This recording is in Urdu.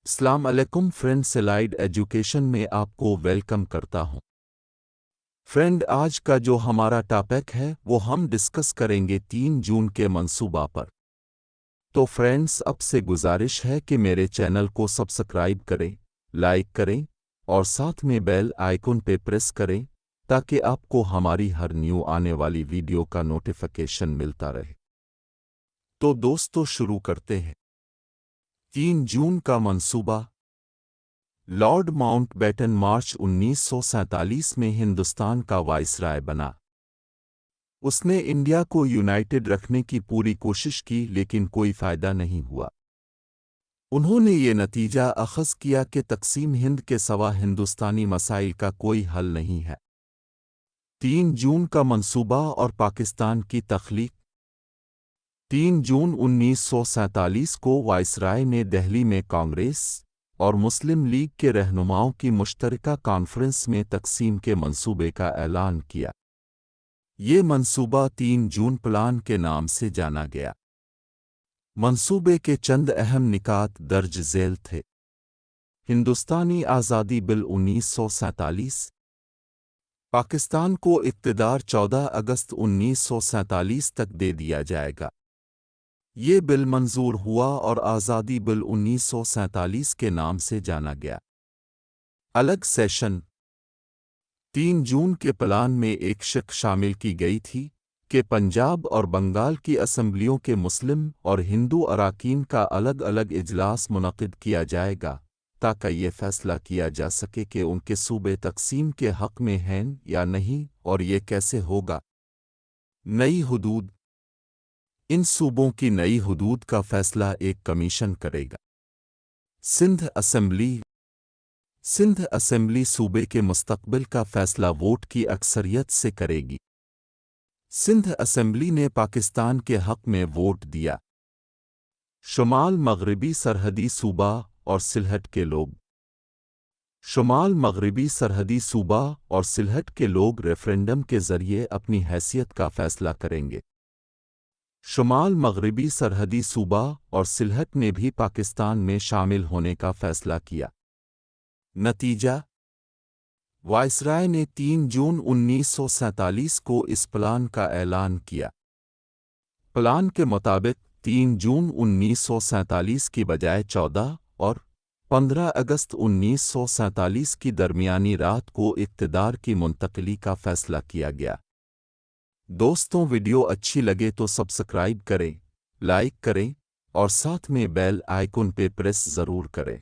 السلام علیکم فرینڈ، سلائیڈ ایجوکیشن میں آپ کو ویلکم کرتا ہوں۔ فرینڈ، آج کا جو ہمارا ٹاپک ہے وہ ہم ڈسکس کریں گے 3 جون کے منصوبہ پر۔ تو فرینڈز، اب سے گزارش ہے کہ میرے چینل کو سبسکرائب کریں، لائک کریں اور ساتھ میں بیل آئیکن پہ پریس کریں تاکہ آپ کو ہماری ہر نیو آنے والی ویڈیو کا نوٹیفیکیشن ملتا رہے۔ تو دوستو، شروع کرتے ہیں۔ 3 جون کا منصوبہ۔ لارڈ ماؤنٹ بیٹن مارچ 1947 میں ہندوستان کا وائسرائے بنا۔ اس نے انڈیا کو یونائٹڈ رکھنے کی پوری کوشش کی لیکن کوئی فائدہ نہیں ہوا۔ انہوں نے یہ نتیجہ اخذ کیا کہ تقسیم ہند کے سوا ہندوستانی مسائل کا کوئی حل نہیں ہے۔ 3 جون کا منصوبہ اور پاکستان کی تخلیق۔ 3 جون 1947 کو وائسرائے نے دہلی میں کانگریس اور مسلم لیگ کے رہنماؤں کی مشترکہ کانفرنس میں تقسیم کے منصوبے کا اعلان کیا۔ یہ منصوبہ 3 جون پلان کے نام سے جانا گیا۔ منصوبے کے چند اہم نکات درج ذیل تھے۔ ہندوستانی آزادی بل 1947۔ پاکستان کو اقتدار 14 اگست 1947 تک دے دیا جائے گا۔ یہ بل منظور ہوا اور آزادی بل 1947 کے نام سے جانا گیا۔ الگ سیشن۔ 3 جون کے پلان میں ایک شق شامل کی گئی تھی کہ پنجاب اور بنگال کی اسمبلیوں کے مسلم اور ہندو اراکین کا الگ الگ اجلاس منعقد کیا جائے گا تاکہ یہ فیصلہ کیا جا سکے کہ ان کے صوبے تقسیم کے حق میں ہیں یا نہیں اور یہ کیسے ہوگا۔ نئی حدود۔ ان صوبوں کی نئی حدود کا فیصلہ ایک کمیشن کرے گا۔ سندھ اسمبلی۔ سندھ اسمبلی صوبے کے مستقبل کا فیصلہ ووٹ کی اکثریت سے کرے گی۔ سندھ اسمبلی نے پاکستان کے حق میں ووٹ دیا۔ شمال مغربی سرحدی صوبہ اور سلہٹ کے لوگ۔ شمال مغربی سرحدی صوبہ اور سلہٹ کے لوگ ریفرنڈم کے ذریعے اپنی حیثیت کا فیصلہ کریں گے۔ شمال مغربی سرحدی صوبہ اور سلہٹ نے بھی پاکستان میں شامل ہونے کا فیصلہ کیا۔ نتیجہ۔ وائسرائے نے 3 جون 1947 کو اس پلان کا اعلان کیا۔ پلان کے مطابق 3 جون 1947 کی بجائے 14 اور 15 اگست 1947 کی درمیانی رات کو اقتدار کی منتقلی کا فیصلہ کیا گیا۔ دوستوں، ویڈیو اچھی لگے تو سبسکرائب کریں، لائک کریں اور ساتھ میں بیل آئیکن پہ پریس ضرور کریں۔